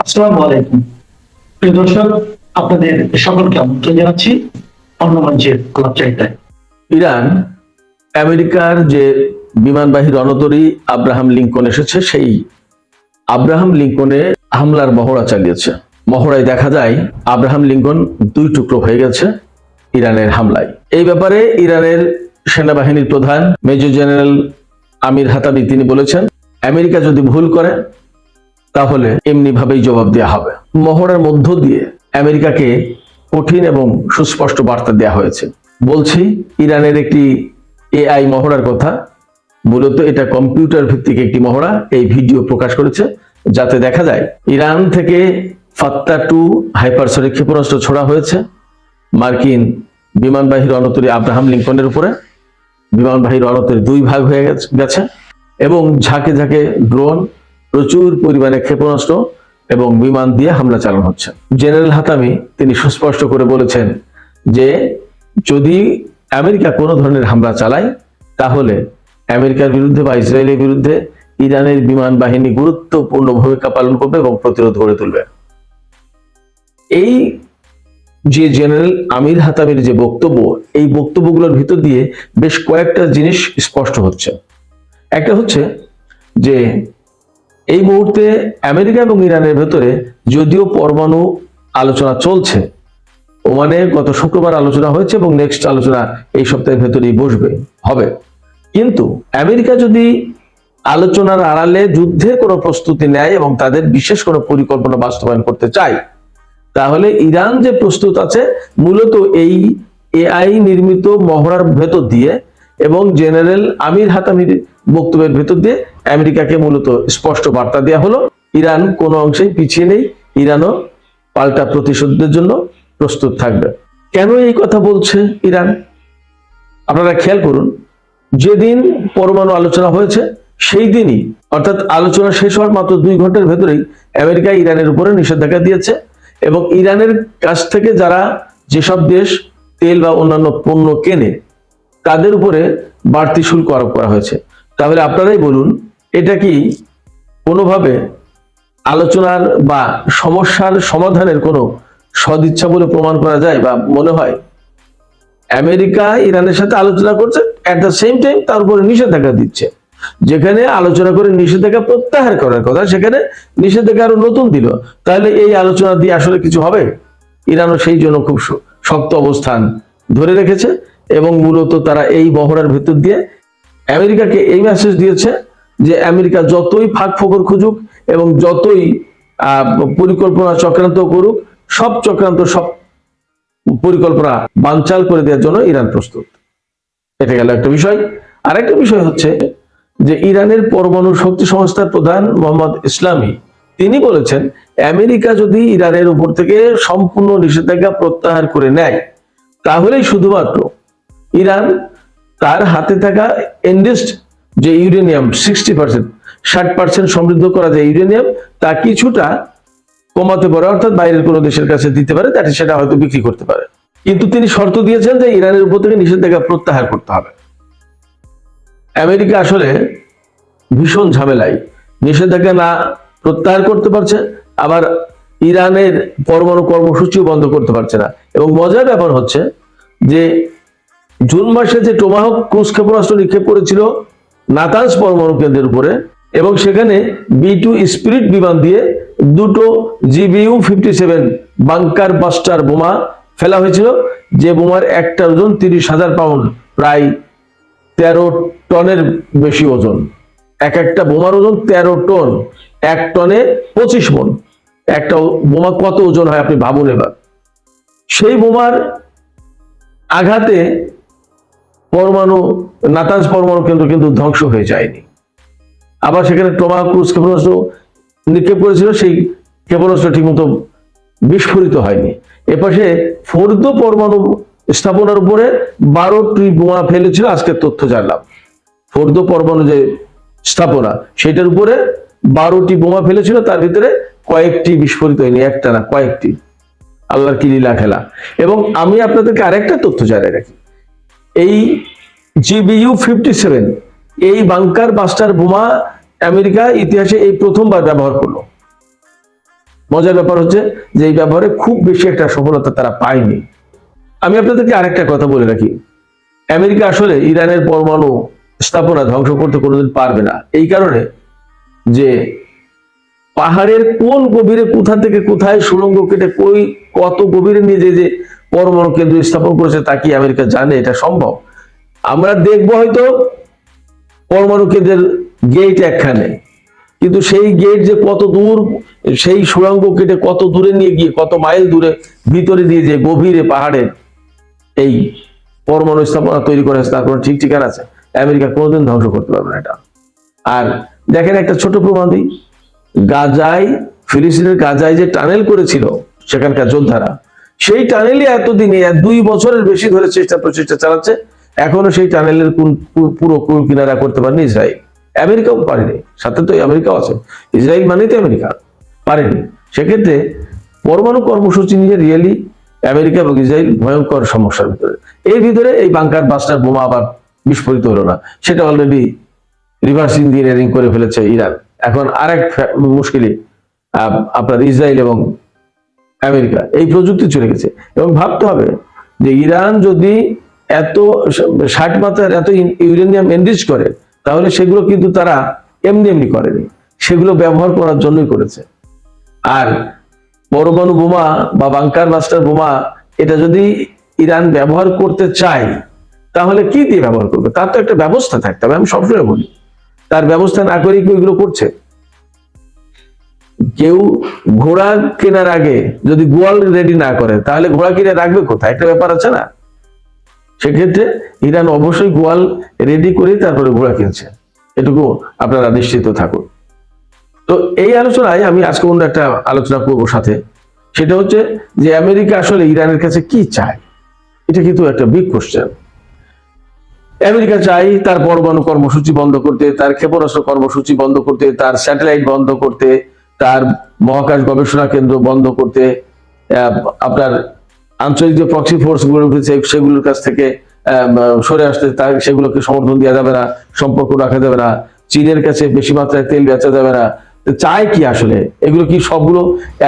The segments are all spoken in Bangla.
আসসালামু আলাইকুম প্রিয় দর্শক, আপনাদের সকলকে আমন্ত্রণ জানাচ্ছি অন্য মঞ্চের আলাপচারিতায়। ইরান আমেরিকার যে বিমানবাহী রণতরী আব্রাহাম লিঙ্কন এসেছে, সেই আব্রাহাম লিঙ্কনে হামলার মহড়া চালিয়েছে। মহড়ায় দেখা যায় আব্রাহাম লিঙ্কন দুই টুকরো হয়ে গেছে ইরানের হামলায়। এই ব্যাপারে ইরানের সেনাবাহিনীর প্রধান মেজর জেনারেল আমির হাতামি তিনি বলেছেন, আমেরিকা যদি ভুল করে তাহলে এমনি ভাবেই জবাব দেওয়া হবে। মহড়ার মধ্য দিয়ে আমেরিকাকে কঠিন এবং সুস্পষ্ট বার্তা দেওয়া হয়েছে। বলছি ইরানের একটি এআই মহড়ার কথা। মূলত এটা কম্পিউটার ভিত্তিক একটি মহড়া। এই ভিডিও প্রকাশ করেছে যাতে দেখা যায় ইরান থেকে ফাত্তা-2 হাইপারসনিক ক্ষেপণাস্ত্র ছোড়া হয়েছে মার্কিন বিমানবাহী রণতরী আব্রাহাম লিঙ্কনের উপরে। বিমানবাহী রণতরী দুই ভাগ হয়ে গেছে এবং ঝাঁকে ঝাঁকে ড্রোন, প্রচুর পরিমাণে ক্ষেপণাস্ত্র এবং বিমান দিয়ে হামলা চালানো হচ্ছে। জেনারেল হাতামি তিনি সুস্পষ্ট করে বলেছেন যে যদি আমেরিকা কোনো ধরনের হামলা চালায় তাহলে আমেরিকার বিরুদ্ধে বা ইসরায়েলের বিরুদ্ধে ইরানের বিমান বাহিনী গুরুত্বপূর্ণ ভূমিকা পালন করবে এবং প্রতিরোধ গড়ে তুলবে। এই যে জেনারেল আমির হাতামির যে বক্তব্য, এই বক্তব্যগুলোর ভিতর দিয়ে বেশ কয়েকটা জিনিস স্পষ্ট হচ্ছে। একটা হচ্ছে যে এই মুহূর্তে আমেরিকা এবং ইরানের ভেতরে যদিও পরমাণু আলোচনা চলছে, ওমানে গত শুক্রবার আলোচনা হয়েছে এবং নেক্সট আলোচনা এই সপ্তাহের ভেতরেই হবে, কিন্তু আমেরিকা যদি আলোচনার আড়ালে যুদ্ধের কোনো প্রস্তুতি নেয় এবং তাদের বিশেষ কোনো পরিকল্পনা বাস্তবায়ন করতে চায়, তাহলে ইরান যে প্রস্তুত আছে মূলত এই এআই নির্মিত মহড়ার ভেতর দিয়ে এবং জেনারেল আমির হাতামির বক্তব্যের ভেতর দিয়ে আমেরিকাকে মূলত স্পষ্ট বার্তা দেওয়া হলো ইরান কোনো অংশেই পিছিয়ে নেই, ইরানও পাল্টা প্রতিশোধের জন্য প্রস্তুত থাকবে। কেন এই কথা বলছে ইরান? আপনারা খেয়াল করুন, যেদিন পরমাণু আলোচনা হয়েছে সেই দিনই, অর্থাৎ আলোচনা শেষ হওয়ার মাত্র 2 ঘন্টার ভেতরেই আমেরিকা ইরানের উপরে নিষেধাজ্ঞা দিয়েছে এবং ইরানের কাছ থেকে যারা যেসব দেশ তেল বা অন্যান্য পণ্য কেনে তাদের উপরে বাড়তি শুল্ক আরোপ করা হয়েছে। তাহলে আপনারাই বলুন, এটা কি কোনোভাবে আলোচনার বা সমস্যার সমাধানের কোনো সদিচ্ছা বলে প্রমাণ করা যায় বা মনে হয়? আমেরিকা ইরানের সাথে আলোচনা করছে, এট দ্য সেম টাইম তার উপরে নিষেধাজ্ঞা দিচ্ছে। যেখানে আলোচনা করে নিষেধাজ্ঞা প্রত্যাহার করার কথা, সেখানে নিষেধাজ্ঞা আরো নতুন দিল। তাহলে এই আলোচনা দিয়ে আসলে কিছু হবে? ইরানও সেই জন্য খুব শক্ত অবস্থান ধরে রেখেছে এবং মূলত তারা এই মহড়ার ভেতর দিয়ে আমেরিকাকে এই মেসেজ দিয়েছে যে আমেরিকা যতই ফাঁক ফোকর খুঁজুক এবং যতই পরিকল্পনা চক্রান্ত করুক, সব চক্রান্ত, সব পরিকল্পনা বানচাল করে দেওয়ার জন্য ইরান প্রস্তুত। এটা গেল একটা বিষয়। আরেকটা বিষয় হচ্ছে যে ইরানের পরমাণু শক্তি সংস্থার প্রধান মোহাম্মদ ইসলামী তিনি বলেছেন আমেরিকা যদি ইরানের উপর থেকে সম্পূর্ণ নিষেধাজ্ঞা প্রত্যাহার করে নেয় তাহলেই শুধুমাত্র ইরান তার হাতে থাকা এনরিচড যে ইউরেনিয়াম 60% সমৃদ্ধ করা যে ইউরেনিয়াম তা কিছুটা কমাতে পারে, অর্থাৎ বাইরের কোনো দেশের কাছে দিতে পারে, সেটা হয়তো বিক্রি করতে পারে। কিন্তু তিনি শর্ত দিয়েছেন যে ইরানের উপর থেকে নিষেধাজ্ঞা প্রত্যাহার করতে হবে। আমেরিকা আসলে ভীষণ ঝামেলায়, নিষেধাজ্ঞা না প্রত্যাহার করতে পারছে, আবার ইরানের পরমাণু কর্মসূচিও বন্ধ করতে পারছে না। এবং মজার ব্যাপার হচ্ছে যে জুন মাসে যে টোমাহক ক্রুজ ক্ষেপণাস্ত্র নিক্ষেপ করেছিল নাতানজ পরমাণু কেন্দ্রের উপরে এবং সেখানে B-2 স্পিরিট বিমান দিয়ে 2টো GBU-57 বাংকার বাস্টার বোমা ফেলা হয়েছিল, যে বোমার একটা ওজন 30,000 পাউন্ড, প্রায় 13 টনের বেশি ওজন। একটা বোমার ওজন 13 টন, 1 টনে 25 মণ। একটা বোমা কত ওজন হয় আপনি ভাবুন এবার। সেই বোমার আঘাতে নাতানজ পরমাণু কেন্দ্র কিন্তু ধ্বংস হয়ে যায়নি। আবার সেখানে টোমাহক ক্রুজ ক্ষেপণাস্ত্র নিক্ষেপ করেছিল, সেই ক্ষেপণাস্ত্র ঠিকমতো বিস্ফোরিত হয়নি। এপাশে ফোর্দো পরমাণু স্থাপনার উপরে 12টি বোমা ফেলেছিল, আজকে তথ্য জানলাম। ফোর্দো পরমাণু যে স্থাপনা সেটার উপরে 12টি বোমা ফেলেছিল, তার ভিতরে কয়েকটি বিস্ফোরিত হয়নি, একটা না কয়েকটি। আল্লাহর কি লীলা খেলা। এবং আমি আপনাদেরকে আরেকটা তথ্য জানাই রাখি, এই GBU-57 এই বাংকার বাস্টার বোমা আমেরিকা ইতিহাসে এই প্রথমবার ব্যবহার করলো। মজার ব্যাপার হচ্ছে যে এই ব্যাপারে খুব বেশি একটা সফলতা তারা পায়নি। আমি আপনাদেরকে আরেকটা কথা বলে রাখি, আমেরিকা আসলে ইরানের পরমাণু স্থাপনা ধ্বংস করতে কোনোদিন পারবে না। এই কারণে যে পাহাড়ের কোন গভীরে কোথা থেকে কোথায় সুড়ঙ্গ কেটে কত গভীরে নিয়ে যে পরমাণু কেন্দ্র স্থাপন করেছে তা কি আমেরিকা জানে এটা সম্ভব? আমরা দেখবো হয়তো পরমাণু কেন্দ্রের গেট একখানে, কিন্তু সেই গেট যে কত দূর, সেই সুড়ঙ্গ কেটে কত দূরে নিয়ে গিয়ে কত মাইল দূরে ভিতরে দিয়ে যে গভীরে পাহাড়ের এই পরমাণু স্থাপনা তৈরি করে তার কোনো ঠিক ঠিকানা আছে? আমেরিকা কোনোদিন ধ্বংস করতে পারবে না এটা। আর দেখেন একটা ছোট প্রমাণ দিই, গাজায়, ফিলিস্তিনের গাজায় যে টানেল করেছিল সেখানকার যোদ্ধারা, সেই টানেলে এতদিনে 2 বছরের বেশি ধরে প্রচেষ্টা চালাচ্ছে, এখনো সেই টানেলের পুরো কুল কিনারা করতে পারেনি ইসরায়েল। আমেরিকাও পারেনি, সাথে তো আমেরিকাও আছে, ইসরায়েল মানেই তো আমেরিকা, পারেনি। সেক্ষেত্রে পরমাণু কর্মসূচি নিয়ে রিয়েলি আমেরিকা এবং ইসরায়েল ভয়ঙ্কর সমস্যার ভিতরে। এর ভিতরে এই বাংকার বাস্টার বোমা আবার বিস্ফোরিত হলো না, সেটা অলরেডি রিভার্স ইঞ্জিনিয়ারিং করে ফেলেছে ইরান। এখন আরেক মুশকিলই আপনার ইসরায়েল এবং আমেরিকা এই প্রযুক্তি চলে গেছে। এবং ভাবতে হবে যে ইরান যদি এত 60 মাত্রার এত ইউরেনিয়াম এনরিচ করে, তাহলে সেগুলো কিন্তু তারা এমনি এমনি করেনি, সেগুলো ব্যবহার করার জন্যই করেছে। আর পরমাণু বোমা বা বাংকার মাস্টার বোমা এটা যদি ইরান ব্যবহার করতে চায়, তাহলে কি দিয়ে ব্যবহার করবে? তার তো একটা ব্যবস্থা থাকতে হবে। আমি সবসময় বলি, তার ব্যবস্থা না করে কেউ এগুলো করছে। কেউ ঘোড়া কেনার আগে যদি গোয়াল রেডি না করে, তাহলে ঘোড়া কিনে রাখবে কোথায়? একটা ব্যাপার আছে না? সেক্ষেত্রে ইরান অবশ্যই গোয়াল রেডি করে তারপরে ঘোড়া কিনছে, এটুকু আপনারা নিশ্চিত থাকুন। তো এই আলোচনায় আমি আজকে অন্য একটা আলোচনা করবো সাথে, সেটা হচ্ছে যে আমেরিকা আসলে ইরানের কাছে কি চায়। এটা কিন্তু একটা বিগ কোশ্চেন। আমেরিকা চাই তার পরমাণু কর্মসূচি বন্ধ করতে, তার ক্ষেপণাস্ত্র কর্মসূচি বন্ধ করতে, তার স্যাটেলাইট বন্ধ করতে, তার মহাকাশ গবেষণা কেন্দ্র বন্ধ করতে, আপনার আঞ্চলিক যে প্রক্সি ফোর্স গড়ে উঠেছে সেগুলোর কাছ থেকে সরে আসতে, সেগুলোকে সমর্থন দেওয়া যাবে না, সম্পর্ক রাখা যাবে না, চীনের কাছে বেশি মাত্রায় তেল বেচা যাবে না। চায় কি আসলে? এগুলো কি সবগুলো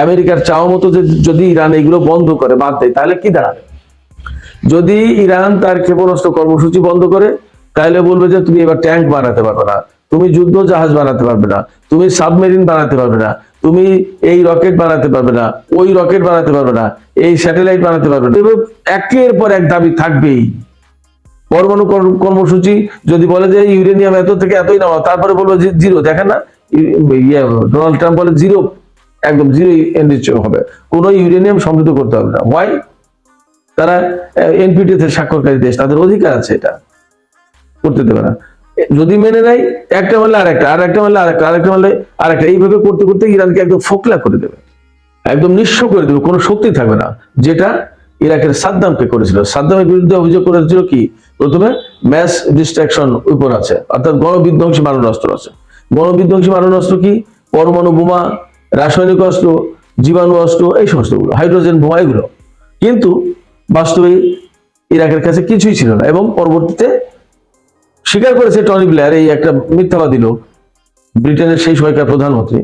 আমেরিকার চাওয়া মতো যদি ইরান এগুলো বন্ধ করে, বাদ দেয়, তাহলে কি দাঁড়াবে? যদি ইরান তার ক্ষেপণাস্ত্র কর্মসূচি বন্ধ করে, তাহলে বলবে যে তুমি এবার ট্যাঙ্ক বানাতে পারবে না, তুমি যুদ্ধ জাহাজ বানাতে পারবে না, তুমি সাবমেরিন বানাতে পারবে না, তুমি এই রকেট বানাতে পারবে না, ওই রকেট বানাতে পারবে না, এই স্যাটেলাইট বানাতে পারবে না। একের পর এক দাবি থাকবেই। পরমাণু কর্মসূচি যদি বলে যে ইউরেনিয়াম এত থেকে এতই নামাও, তারপরে বলবো যে জিরো। দেখেন না, ডোনাল্ড ট্রাম্প বলে জিরো, একদম জিরো এনরিচ হবে, কোন ইউরেনিয়াম সমৃদ্ধ করতে হবে না। ওয়াই? তারা এনপিটি তে স্বাক্ষরকারী দেশ, তাদের অধিকার আছে, এটা করতে দেবে না। যদি মেনে নেয়, একটা মানলে আরেকটা, আরেকটা মানলে আরেকটা, আরেকটা মানলে আরেকটা, এইভাবে করতে করতে ইরানকে একদম ফোকলা করে দেবে, একদম নিঃস্ব করে দেবে, কোনো শক্তি থাকবে না। যেটা ইরাকের সাদ্দামকে করেছিল। সাদ্দামের বিরুদ্ধে অভিযোগ করেছিল কি? প্রথমে ম্যাস ডিস্ট্রাকশন উইপন আছে, অর্থাৎ গণবিধ্বংসী মারণাস্ত্র আছে। গণবিধ্বংসী মারণাস্ত্র কি? পরমাণু বোমা, রাসায়নিক অস্ত্র, জীবাণু অস্ত্র, এই সমস্তগুলো, হাইড্রোজেন বোমা, এগুলো। কিন্তু বাস্তবে ইরাকের কাছে কিছুই ছিল না। এবং পরবর্তীতে স্বীকার করেছে টনি ব্লেয়ার, এই একটা মিথ্যাবাদী লোক, ব্রিটেনের সেই সময়কার প্রধানমন্ত্রী,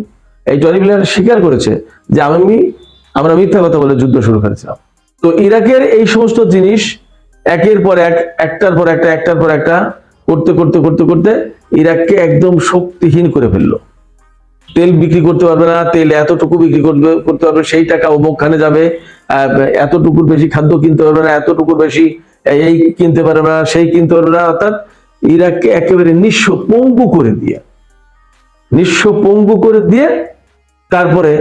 এই টনি ব্লেয়ার স্বীকার করেছে যে আমরা মিথ্যা কথা বলে যুদ্ধ শুরু করেছিলাম। তো ইরাকের এই সমস্ত জিনিস একের পর এক, একটার পর একটা, একটার পর একটা করতে করতে করতে করতে ইরাককে একদম শক্তিহীন করে ফেললো। তেল বিক্রি করতে পারবে না, তেল এতটুকু বিক্রি করতে পারবে, সেই টাকা অমুকখানে যাবে, এতটুকুর বেশি খাদ্য কিনতে পারবে না, এতটুকুর বেশি এই কিনতে পারবে না, সেই কিনতে পারবে না। অর্থাৎ ইরাককে একেবারে নিঃস্ব পঙ্গু করে দিয়ে তারপরে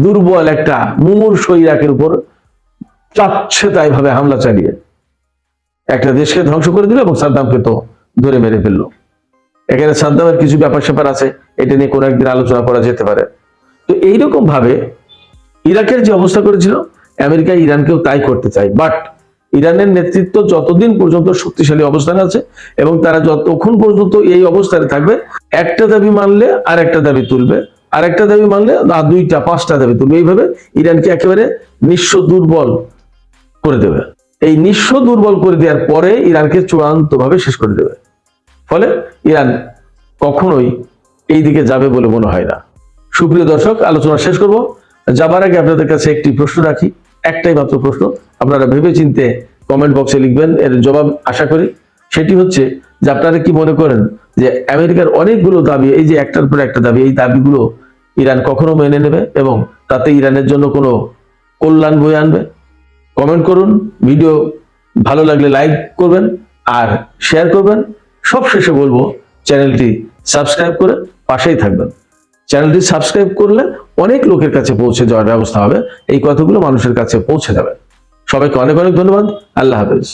দুর্বল একটা মুমূর্ষ ইরাকের উপর চাচ্ছে তাই ভাবে হামলা চালিয়ে একটা দেশকে ধ্বংস করে দিল এবং সাদ্দামকে তো ধরে মেরে ফেললো। এখানে সাদ্দামের কিছু ব্যাপার স্যাপার আছে, এটা নিয়ে কোনো একদিন আলোচনা করা যেতে পারে। তো এইরকম ভাবে ইরাকের যে অবস্থা করেছিল, আমেরিকা ইরানকেও তাই করতে চায়। বাট ইরানের নেতৃত্ব যতদিন পর্যন্ত শক্তিশালী অবস্থানে আছে এবং তারা যতক্ষণ পর্যন্ত এই অবস্থানে থাকবে, একটা দাবি মানলে আর একটা দাবি তুলবে, আর একটা দাবি মানলে দুইটা পাঁচটা দাবি তুলবে। এইভাবে ইরানকে একেবারে নিঃস্ব দুর্বল করে দেবে। এই নিঃস্ব দুর্বল করে দেওয়ার পরে ইরানকে চূড়ান্তভাবে শেষ করে দেবে। ফলে ইরান কখনোই এই দিকে যাবে বলে মনে হয় না। সুপ্রিয় দর্শক, আলোচনা শেষ করব। যাবার আগে আপনাদের কাছে একটি প্রশ্ন রাখি, একটাই মাত্র প্রশ্ন, আপনারা ভেবেচিন্তে কমেন্ট বক্সে লিখবেন, এর জবাব আশা করি। সেটি হচ্ছে যে আপনারা কি মনে করেন যে আমেরিকার অনেকগুলো দাবি, এই যে একটার পর একটা দাবি, এই দাবিগুলো ইরান কখনো মেনে নেবে এবং তাতে ইরানের জন্য কোনো কল্যাণ বয়ে আনবে? কমেন্ট করুন। ভিডিও ভালো লাগলে লাইক করবেন আর শেয়ার করবেন। সব শেষে বলবো, চ্যানেলটি সাবস্ক্রাইব করে পাশেই থাকবেন। চ্যানেলটি সাবস্ক্রাইব করলে অনেক লোকের কাছে পৌঁছে যাওয়ার ব্যবস্থা হবে, এই কথাগুলো মানুষের কাছে পৌঁছে যাবে। সবাইকে অনেক অনেক ধন্যবাদ। আল্লাহ হাফেজ।